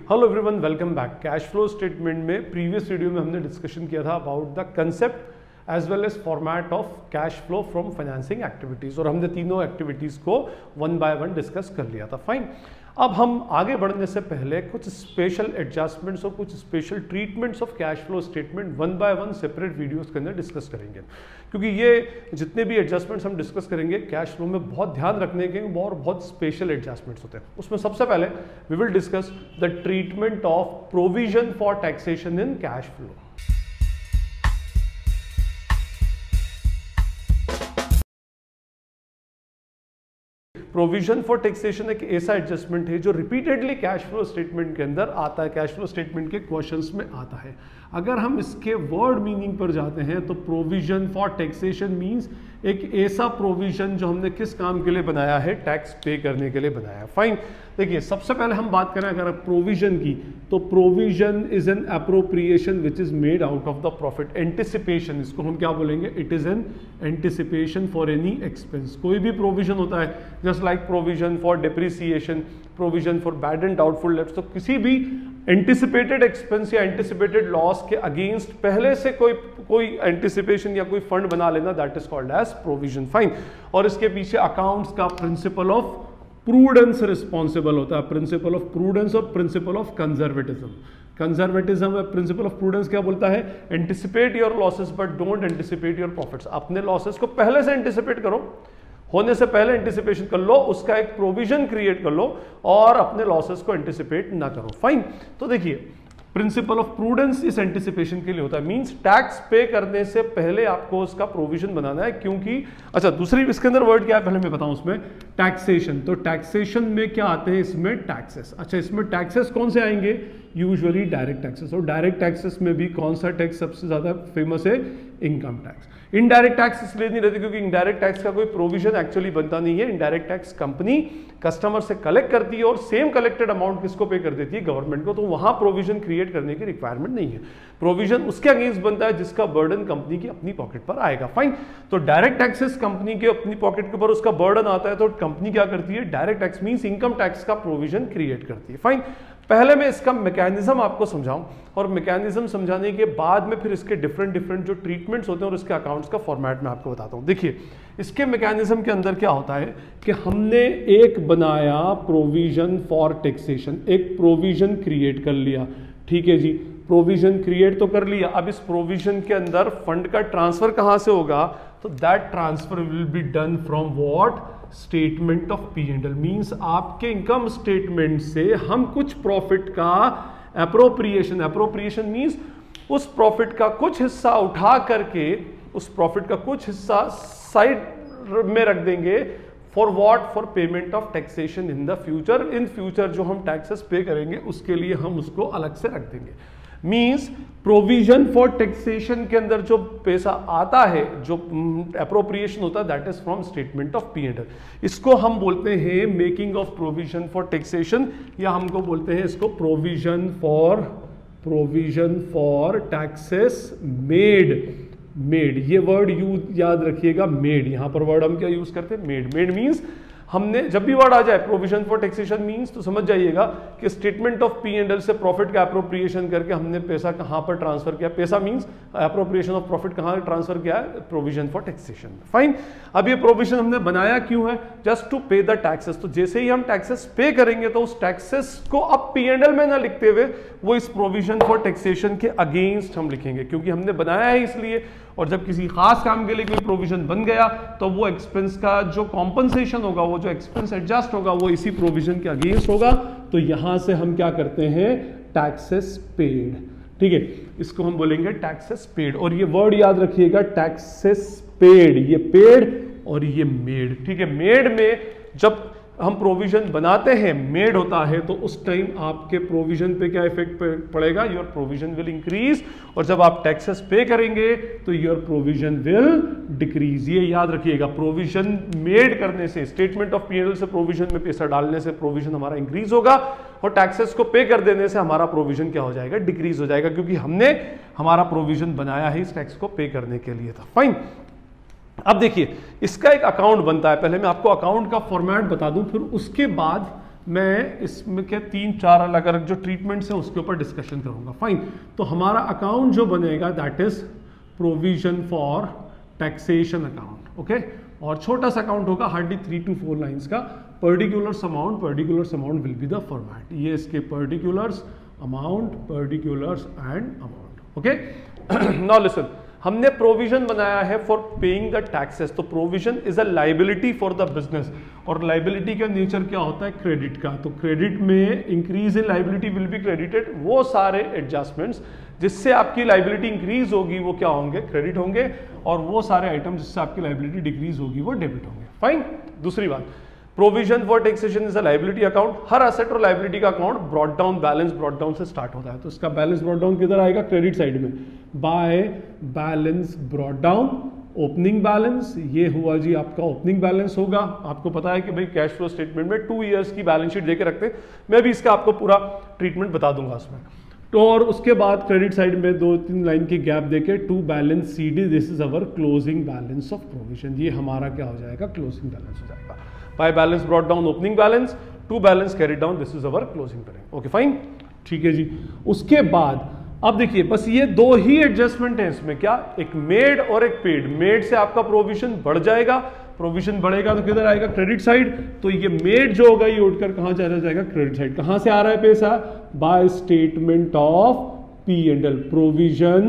Hello everyone, welcome back. Cash flow statement में previous video में हमने डिस्कशन किया था about the concept as well as format of cash flow from financing activities, और हमने तीनों एक्टिविटीज को वन बाय वन डिस्कस कर लिया था। फाइन, अब हम आगे बढ़ने से पहले कुछ स्पेशल एडजस्टमेंट्स और कुछ special treatments of cash flow statement one by one separate videos के अंदर डिस्कस करेंगे, क्योंकि ये जितने भी एडजस्टमेंट्स हम डिस्कस करेंगे कैश फ्लो में बहुत ध्यान रखने के और बहुत स्पेशल एडजस्टमेंट्स होते हैं। उसमें सबसे पहले we will discuss the treatment of provision for taxation in cash flow. Provision for taxation एक ऐसा एडजस्टमेंट है जो रिपीटेडली कैश फ्लो स्टेटमेंट के अंदर आता है, कैश फ्लो स्टेटमेंट के क्वेश्चंस में आता है। अगर हम इसके वर्ड मीनिंग पर जाते हैं तो प्रोविजन फॉर टैक्सेशन मींस एक ऐसा प्रोविजन जो हमने किस काम के लिए बनाया है, टैक्स पे करने के लिए बनाया है। फाइन, देखिए सबसे पहले हम बात करें अगर प्रोविजन की, तो provision is an appropriation which is made out of the profit. Anticipation, इसको हम क्या बोलेंगे, it is an anticipation for any expense. कोई भी प्रोविजन होता है just like provision for depreciation, provision for bad and doubtful debts, तो किसी भी एंटिसिपेटेड एक्सपेंस या एंटिसिपेटेड लॉस के अगेंस्ट पहले से कोई एंटिसिपेशन या कोई फंड बना लेना, that is called as provision. Fine, और इसके पीछे अकाउंट्स का प्रिंसिपल ऑफ प्रूडेंस रिस्पॉन्सिबल होता है, प्रिंसिपल ऑफ प्रूडेंस और principle of conservatism. Conservatism principle of prudence क्या बोलता है, anticipate your losses but don't anticipate your profits. अपने लॉसेस को पहले से एंटिसिपेट करो, होने से पहले एंटिसिपेशन कर लो, उसका एक प्रोविजन क्रिएट कर लो और अपने लॉसेस को एंटिसिपेट ना करो। फाइन, तो देखिए प्रिंसिपल ऑफ प्रूडेंस इस एंटिसिपेशन के लिए होता है, मींस टैक्स पे करने से पहले आपको उसका प्रोविजन बनाना है। क्योंकि अच्छा, दूसरी इसके अंदर वर्ड क्या है पहले मैं बताऊं, उसमें टैक्सेशन। तो टैक्सेशन में क्या आते हैं, इसमें टैक्सेस। अच्छा, इसमें टैक्सेस कौन से आएंगे, यूजुअली डायरेक्ट टैक्सेस। और डायरेक्ट टैक्सेस में भी कौन सा टैक्स सबसे ज्यादा फेमस है, इनकम टैक्स। इनडायरेक्ट टैक्स इसलिए नहीं रहती क्योंकि इनडायरेक्ट टैक्स का कोई प्रोविजन एक्चुअली बनता नहीं है। इनडायरेक्ट टैक्स कंपनी कस्टमर से कलेक्ट करती है और सेम कलेक्टेड अमाउंट किसको पे कर देती है, गवर्नमेंट को। तो वहां प्रोविजन क्रिएट करने की रिक्वायरमेंट नहीं है। प्रोविजन उसके अगेंस्ट बनता है जिसका बर्डन कंपनी की अपनी पॉकेट पर आएगा। फाइन, तो डायरेक्ट टैक्सेस कंपनी के अपनी पॉकेट के ऊपर उसका बर्डन आता है, तो कंपनी क्या करती है, direct tax means income tax का प्रोविजन क्रिएट करती है। फाइन, पहले मैं इसका मैकेनिज्म आपको समझाऊं और मैकेनिज्म समझाने के बाद में फिर इसके डिफरेंट जो ट्रीटमेंट्स होते हैं और इसके अकाउंट्स का फॉर्मेट मैं आपको बताता हूं। देखिए इसके मैकेनिज्म के अंदर क्या होता है कि हमने एक बनाया प्रोविजन फॉर टैक्सेशन, एक प्रोविजन क्रिएट कर लिया। ठीक है जी, प्रोविजन क्रिएट तो कर लिया। अब इस प्रोविजन के अंदर फंड का ट्रांसफर कहां से होगा, तो that transfer will be done from what, statement of P and L. Means आपके इनकम स्टेटमेंट से हम कुछ प्रॉफिट का एप्रोप्रिएशन मींस उस प्रॉफिट का कुछ हिस्सा उठा करके उस प्रॉफिट का कुछ हिस्सा साइड में रख देंगे for what, for payment of taxation in the future. In future जो हम टैक्सेस पे करेंगे उसके लिए हम उसको अलग से रख देंगे। मींस प्रोविजन फॉर टैक्सेशन के अंदर जो पैसा आता है, जो एप्रोप्रिएशन होता है, that is from statement of P and L. इसको हम बोलते हैं making of provision for taxation, या हमको बोलते हैं इसको प्रोविजन फॉर टैक्सेस मेड। ये वर्ड याद रखिएगा, मेड। यहां पर वर्ड हम क्या यूज करते हैं, मेड मींस हमने जब भी वर्ड आ जाए प्रोविजन फॉर टैक्सेशन मींस तो समझ जाइएगा कि statement of P and L से प्रॉफिट का एप्रोप्रिएशन करके हमने पैसा कहां पर ट्रांसफर किया। पैसा मींस एप्रोप्रिएशन ऑफ प्रॉफिट कहां ट्रांसफर किया है, प्रोविजन फॉर टैक्सेशन। फाइन, अब ये प्रोविजन हमने बनाया क्यों है, जस्ट टू पे द टैक्सेस। तो जैसे ही हम टैक्सेस पे करेंगे तो उस टैक्सेस को अब पी एंड एल में ना लिखते हुए वो इस प्रोविजन फॉर टैक्सेशन के अगेंस्ट हम लिखेंगे, क्योंकि हमने बनाया है इसलिए। और जब किसी खास काम के लिए कोई प्रोविजन बन गया तो वो एक्सपेंस का जो कॉम्पनसेशन होगा, वो जो एक्सपेंस एडजस्ट होगा, वो इसी प्रोविजन के अगेंस्ट होगा। तो यहां से हम क्या करते हैं, टैक्सेस पेड। ठीक है, इसको हम बोलेंगे टैक्सेस पेड। और ये वर्ड याद रखिएगा, टैक्सेस पेड, ये पेड और ये मेड। ठीक है, मेड में जब हम प्रोविजन बनाते हैं, मेड होता है, तो उस टाइम आपके प्रोविजन पे क्या इफेक्ट पड़ेगा, योर प्रोविजन विल इंक्रीज। और जब आप टैक्सेस पे करेंगे तो योर प्रोविजन विल डिक्रीज। ये याद रखिएगा, प्रोविजन मेड करने से, statement of P and L से प्रोविजन में पैसा डालने से प्रोविजन हमारा इंक्रीज होगा, और टैक्सेस को पे कर देने से हमारा प्रोविजन क्या हो जाएगा, डिक्रीज हो जाएगा, क्योंकि हमने हमारा प्रोविजन बनाया है इस टैक्स को पे करने के लिए था। फाइन, अब देखिए इसका एक अकाउंट बनता है। पहले मैं आपको अकाउंट का फॉर्मेट बता दूं, फिर उसके बाद मैं इसमें के 3-4 अलग अलग जो ट्रीटमेंट्स हैं उसके ऊपर डिस्कशन करूंगा। फाइन, तो हमारा अकाउंट जो बनेगा that is provision for taxation account. Okay, और छोटा सा अकाउंट होगा, हार्डली 3 to 4 लाइन्स का। Particulars amount will be the format. ये इसके particulars amount and amount. Okay, now listen, हमने प्रोविजन बनाया है फॉर पेइंग द टैक्सेस। तो provision is a liability for the business, और लाइबिलिटी का नेचर क्या होता है? क्रेडिट का। तो क्रेडिट में increase in liability will be credited. वो सारे एडजस्टमेंट्स जिससे आपकी लाइबिलिटी इंक्रीज होगी वो क्या होंगे? क्रेडिट होंगे, और वो सारे आइटम जिससे आपकी लाइबिलिटी डिक्रीज होगी वो डेबिट होंगे। फाइन, दूसरी बात, provision for taxation is a liability account. Her asset और लाइबिलिटी का account brought down, balance brought down से स्टार्ट होता है। तो इसका बैलेंस ब्रॉट डाउन किधर आएगा? क्रेडिट साइड में, bye balance brought down. Opening balance, ये हुआ जी आपका ओपनिंग बैलेंस होगा। आपको पता है कि भाई कैश फ्लो स्टेटमेंट में 2 ईयर्स की बैलेंस शीट देके रखते हैं, मैं भी इसका आपको पूरा ट्रीटमेंट बता दूंगा उसमें। तो और उसके बाद क्रेडिट साइड में 2-3 लाइन की गैप देके to balance CD, this is our closing balance of provision. ये हमारा क्या हो जाएगा? क्लोजिंग बैलेंस हो जाएगा। By balance brought down opening balance, to balance carry down, this is our closing balance. Okay fine, ठीक है जी। उसके बाद अब देखिए बस ये 2 ही एडजस्टमेंट है इसमें, क्या? एक मेड और एक पेड। मेड से आपका प्रोविजन बढ़ जाएगा, प्रोविजन बढ़ेगा तो किधर आएगा? Credit side. तो ये मेड जो होगा ये उठकर कहां चला जाएगा? Credit side. कहां से आ रहा है पैसा? By statement of P&L, provision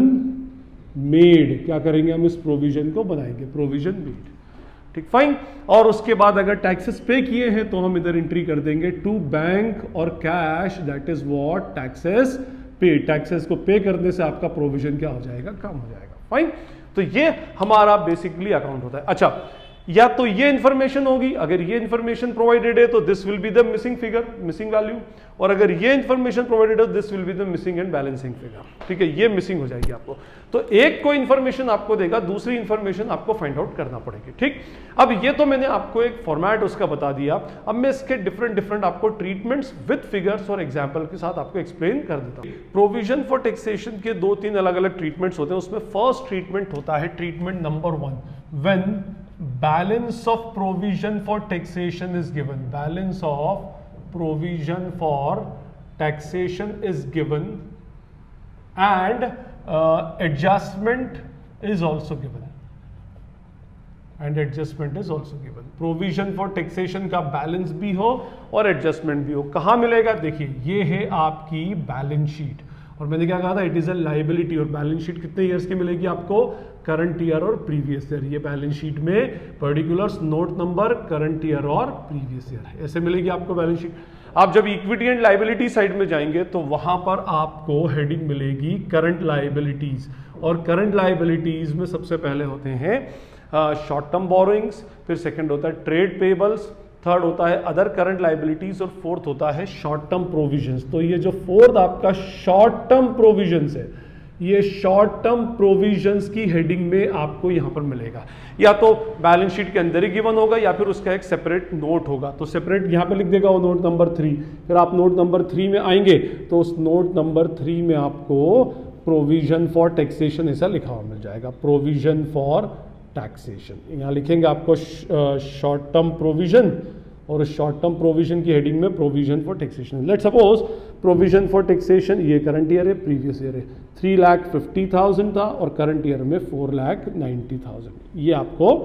made. क्या करेंगे हम? इस प्रोविजन को बनाएंगे प्रोविजन मेड। ठीक, फाइन। और उसके बाद अगर टैक्सेस पे किए हैं तो हम इधर एंट्री कर देंगे टू बैंक और cash, that is what? Taxes पे। टैक्सेस को पे करने से आपका प्रोविजन क्या हो जाएगा? कम हो जाएगा। फाइन, तो ये हमारा बेसिकली अकाउंट होता है। अच्छा, या तो ये इंफॉर्मेशन होगी, अगर ये इंफॉर्मेशन प्रोवाइडेड है तो this will be the missing figure, missing value, और अगर ये इंफॉर्मेशन प्रोवाइडेड है this will be the missing and balancing figure. ठीक है, ये मिसिंग हो जाएगी आपको। तो एक कोई इंफॉर्मेशन आपको देगा, दूसरी इंफॉर्मेशन आपको फाइंड आउट करना पड़ेगी। ठीक, अब ये तो मैंने आपको एक फॉर्मेट उसका बता दिया। अब मैं इसके डिफरेंट आपको ट्रीटमेंट्स विद फिगर्स और एग्जाम्पल के साथ आपको एक्सप्लेन कर देता हूँ। प्रोविजन फॉर टैक्सेशन के 2-3 अलग अलग ट्रीटमेंट्स होते हैं। उसमें फर्स्ट ट्रीटमेंट होता है treatment number 1, when balance of provision for taxation is given. Balance of provision for taxation is given and adjustment is also given. And adjustment is also given. Provision for taxation का balance भी हो और adjustment भी हो। कहाँ मिलेगा? देखिए ये है आपकी बैलेंस शीट, और मैंने क्या कहा था? It is a liability. और बैलेंस शीट कितने ईयर्स की मिलेगी आपको? करंट ईयर और प्रीवियस ईयर। ये बैलेंस शीट में particulars, note number, current year और प्रीवियस ईयर ऐसे मिलेगी आपको बैलेंस शीट। आप जब इक्विटी एंड लाइबिलिटी साइड में जाएंगे तो वहां पर आपको हेडिंग मिलेगी करंट लाइबिलिटीज, और करंट लाइबिलिटीज में सबसे पहले होते हैं शॉर्ट टर्म बोरोइंग्स, फिर सेकंड होता है ट्रेड पेबल्स, थर्ड होता है अदर करंट लाइबिलिटीज, और फोर्थ होता है शॉर्ट टर्म प्रोविजंस। तो ये जो फोर्थ आपका शॉर्ट टर्म प्रोविजंस है, ये शॉर्ट टर्म प्रोविजंस की हेडिंग में आपको यहां पर मिलेगा। या तो बैलेंस शीट के अंदर ही गिवन होगा या फिर उसका एक सेपरेट नोट होगा। तो सेपरेट यहां पे लिख देगा वो नोट नंबर 3। फिर आप नोट नंबर 3 में आएंगे तो उस नोट नंबर 3 में आपको प्रोविजन फॉर टैक्सेशन ऐसा लिखा हुआ मिल जाएगा, प्रोविजन फॉर टैक्सेशन। यहाँ लिखेंगे आपको शॉर्ट टर्म प्रोविजन, और शॉर्ट टर्म प्रोविजन की हेडिंग में provision for taxation. Let suppose provision for taxation, ये करंट ईयर है, प्रीवियस ईयर है, 3,50,000 था और करंट ईयर में 4,90,000। ये आपको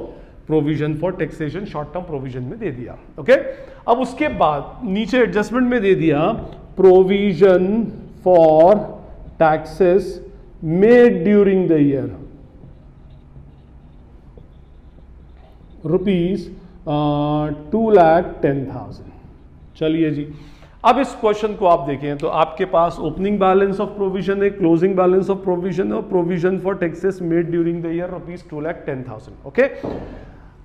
provision for taxation short term provision में दे दिया। ओके, अब उसके बाद नीचे एडजस्टमेंट में दे दिया provision for taxes made during the year, ₹2,10,000। चलिए जी, अब इस क्वेश्चन को आप देखें तो आपके पास ओपनिंग बैलेंस ऑफ प्रोविजन है, क्लोजिंग बैलेंस ऑफ प्रोविजन है, और provision for taxes made during the year ₹2,10,000। Okay,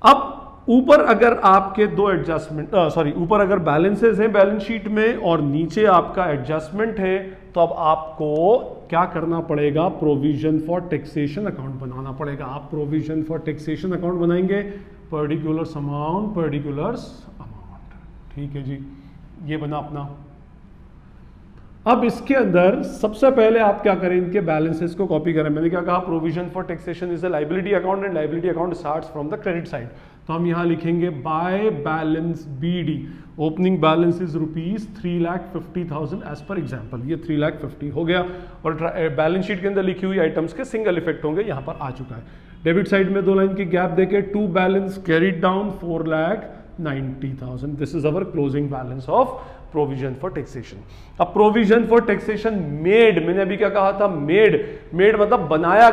अब ऊपर अगर आपके दो एडजस्टमेंट ऊपर अगर बैलेंसेस हैं बैलेंस शीट में और नीचे आपका एडजस्टमेंट है, तो अब आपको क्या करना पड़ेगा? प्रोविजन फॉर टैक्सेशन अकाउंट बनाना पड़ेगा। आप प्रोविजन फॉर टैक्सेशन अकाउंट बनाएंगे, पर्टिकुलर्स अमाउंट। ठीक है जी, ये बना अपना। अब इसके अंदर सबसे पहले आप क्या करें? इनके बैलेंसेस को कॉपी करें। मैंने क्या कहा? Provision for taxation is a liability account and liability account starts from the credit side. तो हम यहाँ लिखेंगे by balance BD opening balance is ₹3,50,000 as per example. ये 3,50,000 हो गया और बैलेंस शीट के अंदर लिखी हुई आइटम्स के सिंगल इफेक्ट होंगे, यहाँ पर आ चुका है। डेबिट साइड में 2 लाइन की गैप देके to balance carried down 4,90,000। This is our closing balance of provision for taxation. अब प्रोविजन फॉर टैक्सेशन मेड, मैंने अभी क्या कहा था, मेड मतलब बनाया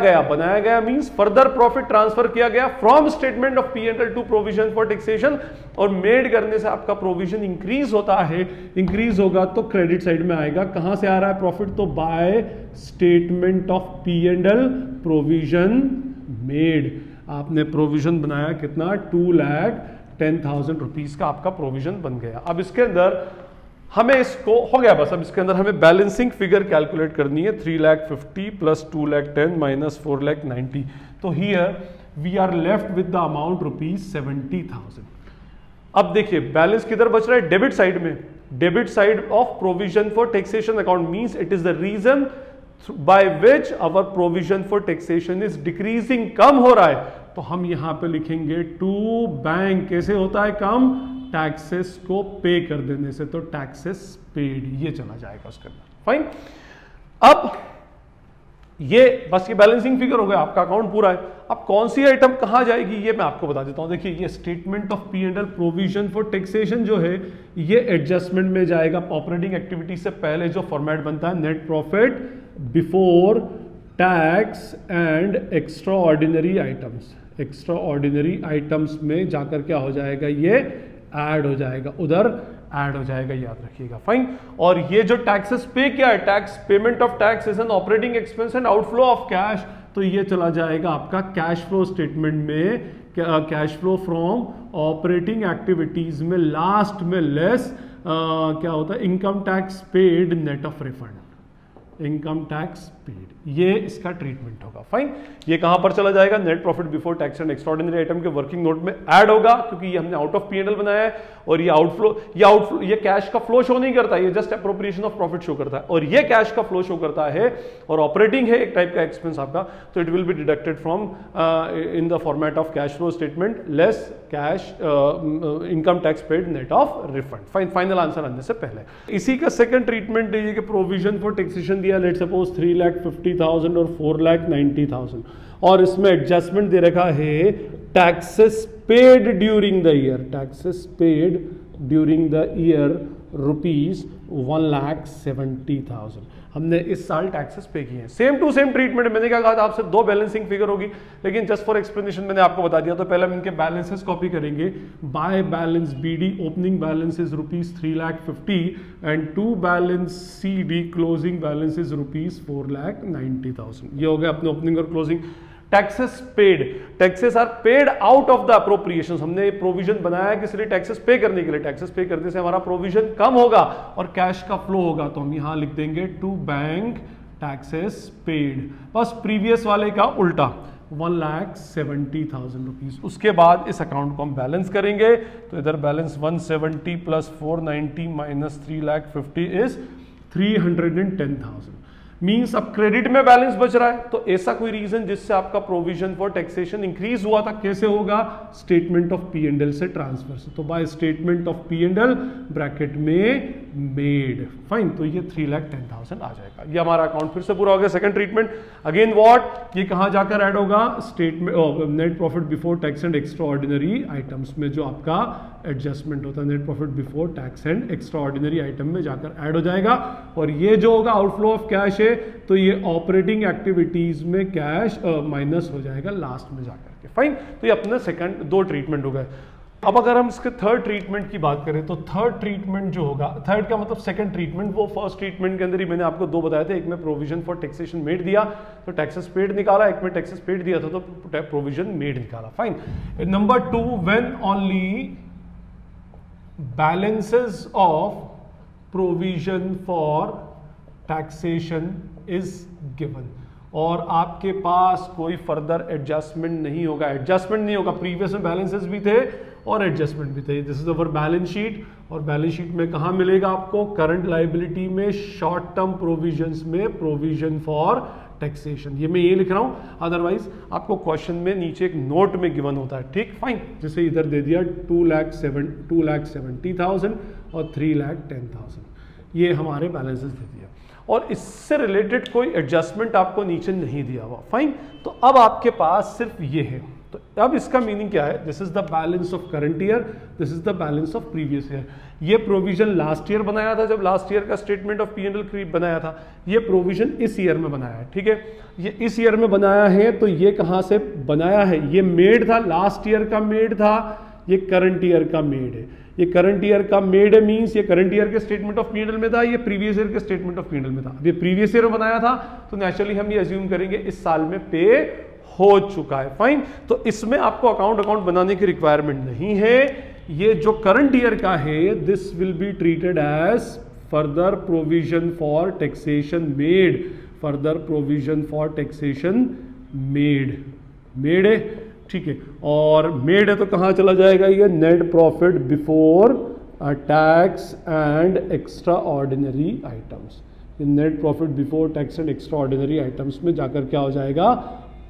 गया मींस फर्दर प्रॉफिट ट्रांसफर किया गया from statement of P&L to provision for taxation. और मेड करने से आपका प्रोविजन इंक्रीज होता है, इंक्रीज होगा तो क्रेडिट साइड में आएगा। कहां से आ रहा है प्रॉफिट, तो by statement of P&L provision made. आपने प्रोविजन बनाया कितना, 2,10,000 रुपीज का आपका प्रोविजन बन गया। अब इसके अंदर हमें इसको हो गया बस, अब इसके अंदर हमें बैलेंसिंग फिगर कैलकुलेट करनी है। 3,50,000 प्लस 2,10,000 माइनस 4,90,000। तो here we are left with the amount ₹70,000। अब देखिए बैलेंस किधर बच रहा है, डेबिट साइड में। Debit side of provision for taxation account means it is the reason by which our provision for taxation is decreasing, कम हो रहा है। तो हम यहां पे लिखेंगे टू बैंक, कैसे होता है कम, टैक्सेस को पे कर देने से, तो टैक्सेस पेड, ये चला जाएगा उसके अंदर। फाइन। अब ये बस ये बैलेंसिंग फिगर हो गया, आपका अकाउंट पूरा है। अब कौन सी आइटम कहां जाएगी ये मैं आपको बता देता हूं। देखिए ये statement of P&L provision for taxation जो है ये एडजस्टमेंट में जाएगा। ऑपरेटिंग एक्टिविटी से पहले जो फॉर्मेट बनता है, net profit before tax and extra ordinary items. Extra ordinary items में जाकर क्या हो जाएगा, ये ऐड हो जाएगा, उधर ऐड हो जाएगा, याद रखिएगा। फाइन। और ये जो टैक्सेस पे क्या है, tax payment of tax is an operating expense and outflow of cash, तो ये चला जाएगा आपका कैश फ्लो स्टेटमेंट में, cash flow from operating activities में लास्ट में लेस क्या होता है, income tax paid net of refund, income tax paid, ये इसका ट्रीटमेंट होगा। फाइन। ये कहां पर चला जाएगा, net profit before tax and extraordinary item के वर्किंग नोट में ऐड होगा, क्योंकि ये हमने आउट ऑफ P&L बनाया है। और ये आउटफ्लो ये कैश का फ्लो शो नहीं करता, ये just appropriation of profit show करता है। और ये कैश का फ्लो शो करता है और ऑपरेटिंग है एक टाइप का एक्सपेंस आपका, तो it will be deducted from in the format of cash flow statement less cash income tax paid net of refund. Fine. Final answer आने से पहले इसी का सेकंड ट्रीटमेंट है कि प्रोविजन फॉर टैक्सेशन दिया, लेट सपोज 3,50,000 और 4,90,000, और इसमें एडजस्टमेंट दे रखा है taxes paid during the year, taxes paid during the year ₹1,70,000। हमने इस साल टैक्सेस पे किए हैं। सेम टू सेम ट्रीटमेंट, मैंने क्या कहा था आपसे, 2 बैलेंसिंग फिगर होगी, लेकिन जस्ट फॉर एक्सप्लेनेशन मैंने आपको बता दिया। तो पहले हम इनके बैलेंसेस कॉपी करेंगे। By balance BD opening balance is ₹3,50,000 and to balance CD closing balance is ₹4,90,000। ये हो गया अपने ओपनिंग और closing. Taxes paid, taxes are paid out of the appropriation. हमने प्रोविजन बनाया किस लिए, टैक्सेस पे करने के लिए। टैक्सेस पे करने से हमारा प्रोविजन कम होगा और कैश का फ्लो होगा, तो हम यहां लिख देंगे टू बैंक टैक्सेस पेड, बस प्रीवियस वाले का उल्टा, 1,70,000 रुपीज। उसके बाद इस अकाउंट को हम बैलेंस करेंगे, तो इधर balance 170 plus 490 minus 3,50,000 is 310,000। Means अब क्रेडिट में बैलेंस बच रहा है, तो ऐसा कोई रीजन जिससे आपका प्रोविजन फॉर टैक्सेशन इंक्रीज हुआ था, कैसे होगा, स्टेटमेंट ऑफ P&L से ट्रांसफर से। तो by statement of P&L bracket में मेड। फाइन। तो ये 3,10,000 आ जाएगा। ये हमारा अकाउंट फिर से पूरा हो गया। सेकंड ट्रीटमेंट अगेन व्हाट, ये कहां जाकर ऐड होगा, statement net profit before tax and extra ordinary items में, जो आपका एडजस्टमेंट होता है net profit before tax and extra ordinary item में जाकर ऐड हो जाएगा। और ये जो होगा आउटफ्लो ऑफ कैश है, तो ये ऑपरेटिंग एक्टिविटीज में कैश माइनस हो जाएगा लास्ट में जाकर के। फाइन। तो ये अपने सेकंड 2 ट्रीटमेंट हो गए। अब अगर हम इसके थर्ड ट्रीटमेंट की बात करें, तो थर्ड ट्रीटमेंट जो होगा, थर्ड का मतलब सेकंड ट्रीटमेंट, वो फर्स्ट ट्रीटमेंट के अंदर ही मैंने आपको 2 बताए थे। एक में प्रोविजन फॉर टैक्सेशन मेड दिया तो टैक्सेस पेड निकाला, एक में टैक्सेस पेड दिया था तो प्रोविजन मेड निकाला। Fine. Number 2, when only balances of provision for taxation is given, और आपके पास कोई फर्दर एडजस्टमेंट नहीं होगा, एडजस्टमेंट नहीं होगा, प्रीवियस में बैलेंसेस भी थे और एडजस्टमेंट भी थे। This is our balance sheet, और बैलेंस शीट में कहां मिलेगा आपको, करंट लायबिलिटी में, शॉर्ट टर्म प्रोविजंस में, प्रोविजन फॉर टैक्सेशन। ये मैं ये लिख रहा हूँ, अदरवाइज आपको क्वेश्चन में नीचे एक नोट में गिवन होता है, ठीक, फाइन। जैसे इधर दे दिया 2,70,000 और 3,10,000, ये हमारे बैलेंसेस दे दिया और इससे रिलेटेड कोई एडजस्टमेंट आपको नीचे नहीं दिया हुआ, फाइन। तो अब आपके पास सिर्फ ये है, तो अब इसका मीनिंग क्या है, this is the balance of current year, this is the balance of previous year. ये प्रोविजन लास्ट ईयर बनाया था, जब लास्ट ईयर का स्टेटमेंट ऑफ P&L बनाया था, ये प्रोविजन इस ईयर में बनाया है, ठीक है। ये इस ईयर में बनाया है, तो ये कहां से बनाया है, ये मेड था, लास्ट ईयर का मेड था, ये करंट ईयर का मेड है। ये करंट ईयर का मेड है मींस ये करंट ईयर के स्टेटमेंट ऑफ P&L में था, ये प्रीवियस ईयर के स्टेटमेंट ऑफ P&L में था। अब ये प्रीवियस ईयर में बनाया था, तो नेचुरली हम ये अज्यूम करेंगे इस साल में पे हो चुका है, फाइन। तो इसमें आपको अकाउंट बनाने की रिक्वायरमेंट नहीं है। ये जो करंट ईयर का है, this will be treated as further provision for taxation made, further provision for taxation made, made है, ठीक है। और मेड है तो कहां चला जाएगा ये, net profit before tax and extra ordinary items. Net profit before tax and extra ordinary items में जाकर क्या हो जाएगा,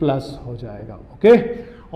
प्लस हो जाएगा, ओके।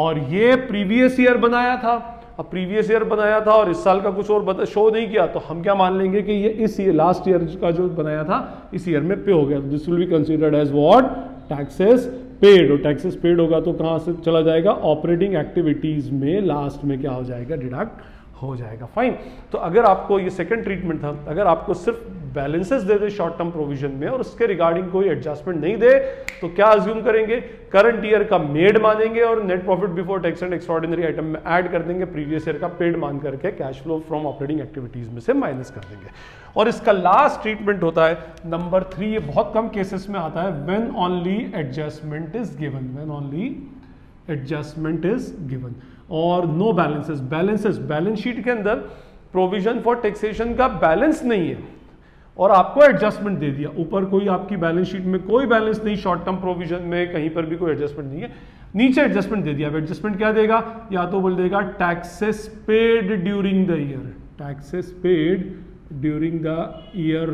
और ये प्रीवियस ईयर बनाया था, अब प्रीवियस ईयर बनाया था और इस साल का कुछ और शो नहीं किया, तो हम क्या मान लेंगे कि ये इस ईयर लास्ट ईयर का जो बनाया था इस ईयर में पे हो गया। This will be considered as what, taxes paid. और टैक्सेस पेड होगा तो कहां से चला जाएगा, ऑपरेटिंग एक्टिविटीज में लास्ट में क्या हो जाएगा, डिडक्ट हो जाएगा, फाइन। तो अगर आपको ये सेकंड ट्रीटमेंट था, अगर आपको सिर्फ बैलेंसेस दे दे शॉर्ट टर्म प्रोविजन में और उसके रिगार्डिंग कोई एडजस्टमेंट नहीं दे, तो क्या अज्यूम करेंगे, करंट ईयर का मेड मानेंगे और net profit before tax and extraordinary item में ऐड कर देंगे, प्रीवियस ईयर का पेड मान करके cash flow from operating activities में से माइनस कर देंगे। और इसका लास्ट ट्रीटमेंट होता है नंबर 3, ये बहुत कम केसेस में आता है, when only adjustment is given, when only adjustment is given और no balances. Balances, balance sheet के अंदर प्रोविजन फॉर टैक्सेशन का बैलेंस नहीं है और आपको एडजस्टमेंट दे दिया, ऊपर कोई आपकी बैलेंस शीट में कोई बैलेंस नहीं, शॉर्ट टर्म प्रोविजन में कहीं पर भी कोई एडजस्टमेंट नहीं है, नीचे एडजस्टमेंट दे दिया। एडजस्टमेंट क्या देगा, या तो बोल देगा taxes paid during the year, taxes paid during the year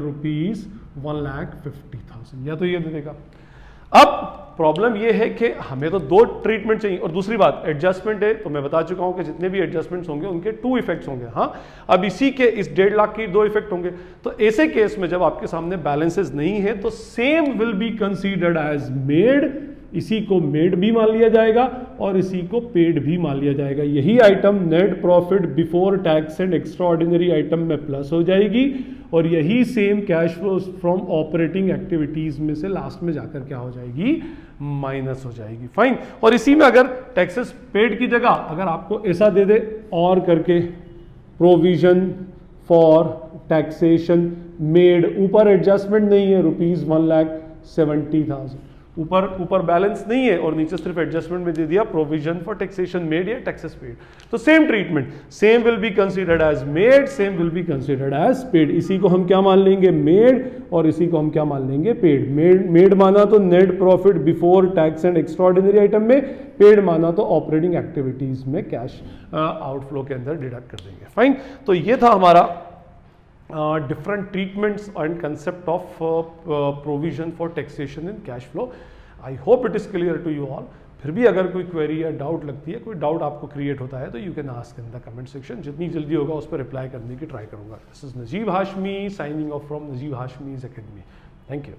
₹1,50,000, या तो ये दे देगा। अब प्रॉब्लम ये है कि हमें तो 2 ट्रीटमेंट चाहिए, और दूसरी बात एडजस्टमेंट है तो मैं बता चुका हूं कि जितने भी एडजस्टमेंट्स होंगे उनके 2 इफेक्ट्स होंगे। हाँ, अब इसी के इस 1.5 लाख के 2 इफेक्ट होंगे। तो ऐसे केस में जब आपके सामने बैलेंसेस नहीं है तो same will be considered as made, इसी को मेड भी मान लिया जाएगा और इसी को पेड भी मान लिया जाएगा। यही item net profit before tax and extra ordinary item में प्लस हो जाएगी और यही same cash flow from operating activities में से लास्ट में जाकर क्या हो जाएगी, माइनस हो जाएगी, फाइन। और इसी में अगर टैक्सेस पेड की जगह अगर आपको ऐसा दे दे और करके प्रोविजन फॉर टैक्सेशन मेड, ऊपर एडजस्टमेंट नहीं है, ₹1,70,000, ऊपर बैलेंस नहीं है और नीचे सिर्फ एडजस्टमेंट में दे दिया प्रोविजन फॉर टैक्सेशन मेड या टैक्सेस पेड, तो same treatment, same will be considered as made, same will be considered as paid. इसी को हम क्या मान लेंगे, मेड, और इसी को हम क्या मान लेंगे, पेड। मेड माना तो net profit before tax and extraordinary item में, पेड माना तो ऑपरेटिंग एक्टिविटीज में कैश आउटफ्लो के अंदर डिडक्ट कर देंगे, फाइन। तो ये था हमारा different treatments and concept of provision for taxation in cash flow. I hope it is clear to you all. फिर भी अगर कोई क्वेरी या डाउट लगती है, कोई डाउट आपको क्रिएट होता है तो you can ask in the comment section, जितनी जल्दी होगा उस पर रिप्लाई करने की ट्राई करूंगा। This is Najeeb Hashmi signing off from Najeeb Hashmi's academy. Thank you.